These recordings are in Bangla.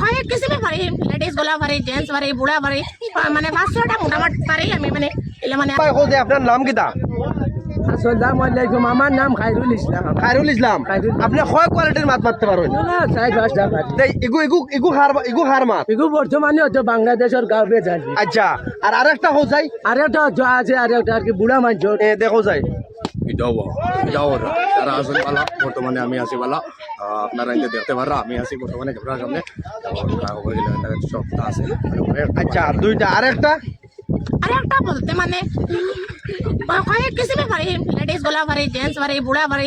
কয়েক কিসিমে পারি, লেডিস গলা পারি, জেন্টস পারি, বুড়া পারি, মানে 500টা মোটামুটি পারি আমি, মানে এলে মানে। আপনার নাম কিতা? আসসালামু আলাইকুম, আমার নাম খায়রুল ইসলাম। খায়রুল ইসলাম। খায়রুল। আপনি কয় কোয়ালিটির মাছ মারতে পারেন? সাইড বাসটা পারি। ইগু হার মাছ। এগু বর্তমানে হচ্ছে বাংলাদেশের গাঁবে যাচ্ছি। আচ্ছা, আর আরেকটা হো যাই, আর একটা আছে, আর একটা আর কি বুড়া মানুষ। দেখো যাই। এটাও তারা আসেন ভালো, বর্তমানে আমি আছি ভালো। আপনারা এটা দেখতে পারা আমি আছি বর্তমানে ক্যামেরার সামনে। সব আছে। আচ্ছা, দুইটা। আরেকটা বলতে মানে কয়েক কিসিমে পারি, লেডিস গলা পারি, জেন্টস পারি, বুড়া পারি,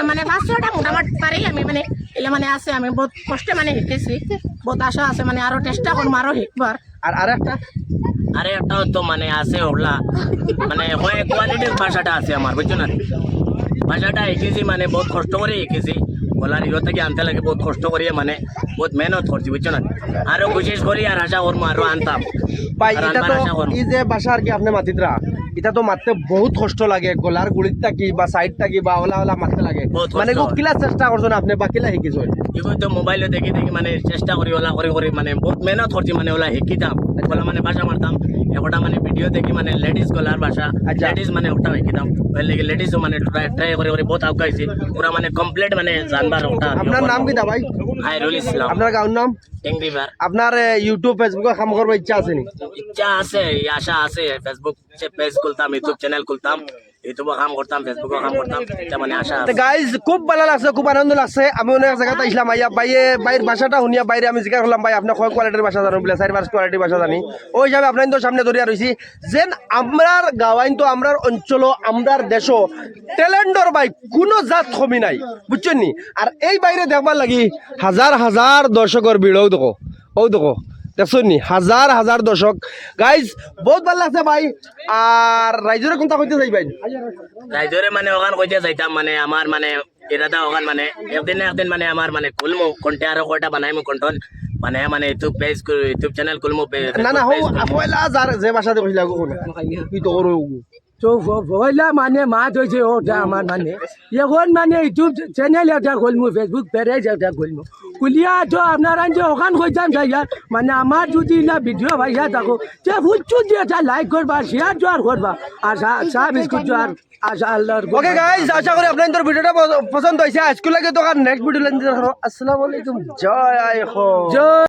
মানে 500টা মোটামুটি পারি আমি, মানে এলে মানে আছে। আমি বহুত কষ্টে মানে শিখেছি, বহুত আশা আছে মানে আরো চেষ্টা করবো আরো শিখবার। আর আরেকটা আরে একটাও তো মানে আছে ওগুলা, মানে কয়েক কোয়ালিটির ভাষাটা আছে আমার, বুঝছো না? ভাষাটা শিখেছি মানে বহুত কষ্ট করে শিখেছি। বলার ইয়ে থেকে আনতে লাগে বহুত কষ্ট করিয়ে, মানে বহুত মেহনত করছি, বুঝছো না? আরো কোশিশ করি আর আশা করবো আরো আনতাম। ভাই, আর এটা আনবার তো আশা করবো। এই যে বাসা আর কি আপনি মাতিতরা, এটা তো মারতে বহুত কষ্ট লাগে। গলার গুড়িত থাকি বা সাইড থাকি বা ওলা ওলা মারতে লাগে, বহুত কষ্ট মানে হয়। কিলা চেষ্টা করছেন আপনি বা কিলা শিকিছেন? এগুলো তো মোবাইলে দেখি দেখি মানে চেষ্টা করি ওলা করে মানে বহুত মেহনত করছি, মানে ওলা শিখিতাম ওলা মানে ভাষা মারতাম। একটা মানে ভিডিও দেখি মানে লেডিস গলার ভাষা, আচ্ছা। লেডিস মানে ওটা শিখিতাম। ওই লেগে লেডিসও মানে ট্রাই করে বহুত আগাইছি পুরা, মানে কমপ্লিট মানে জানবার ওটা। আপনার নাম কিতা ভাই? খায়রুল ইসলাম। আপনার গাঁর নাম? টেংরিবার। আপনার ইউটিউব ফেসবুকে কাম করবার ইচ্ছা আছে নি? ইচ্ছা আছে, আশা আছে। ফেসবুক পেজ খুলতাম, ইউটিউব চ্যানেল খুলতাম, ইউটিউবে কাম করতাম, ফেসবুকে কাম করতাম, এটা মানে আশা আছে। গাইজ খুব ভালো লাগছে, খুব আনন্দ লাগছে। আমি অনেক জায়গাতে আসলাম, আইয়া বাইরের ভাষাটা শুনিয়া বাইরে আমি জিজ্ঞাসা করলাম, ভাই আপনি কয় কোয়ালিটির ভাষা জানো বলে? 4-5 কোয়ালিটির ভাষা জানি। ওই হিসাবে আপনার তো সামনে ধরিয়া রয়েছি যেন আমরার গাওয়াইন তো আমরার অঞ্চল আমরার দেশ ট্যালেন্টর ভাই কোনো জাত কমি নাই, বুঝছেন নি? আর এই বাইরে দেখবার লাগি হাজার হাজার দর্শকের ভিড়ও দেখো, দেখো দেখছেন নি, হাজার হাজার দর্শক। গাইজ বহুত ভালো লাগছে ভাই। আর রাইজরে কোনটা কইতে চাই ভাই? রাইজরে মানে ওখান কইতে যাইতাম, মানে আমার মানে এরাদা ওখান মানে একদিন না একদিন মানে আমার মানে খুলমু কোনটা আরো কয়টা বানাইমু কন্টন, মানে মানে ইউটিউব চ্যানেল খুলমু। না না, পয়লা যার যে ভাষাতে কইলা গো তুই তো ওর তো পয়লা মানে মাছ হয়েছে ওটা আমার, মানে এখন মানে ইউটিউব চ্যানেল একটা খুলবো, ফেসবুক পেজ একটা খুলবো। খুলিয়া তো আপনারা যে ওখান কইতাম যাইয়া, মানে আমার যদি না ভিডিও ভাইয়া থাকো যে ফুটছু দিয়ে একটা লাইক করবা, শেয়ার জোয়ার করবা, আর চা বিস্কুট জোয়ার আশা আল্লাহর। ওকে গাইস, আশা করি আপনাদের ভিডিওটা পছন্দ হয়েছে। আজকে লাগে তো নেক্সট ভিডিও লেন। আসসালামু আলাইকুম, জয় আই হো। জয়।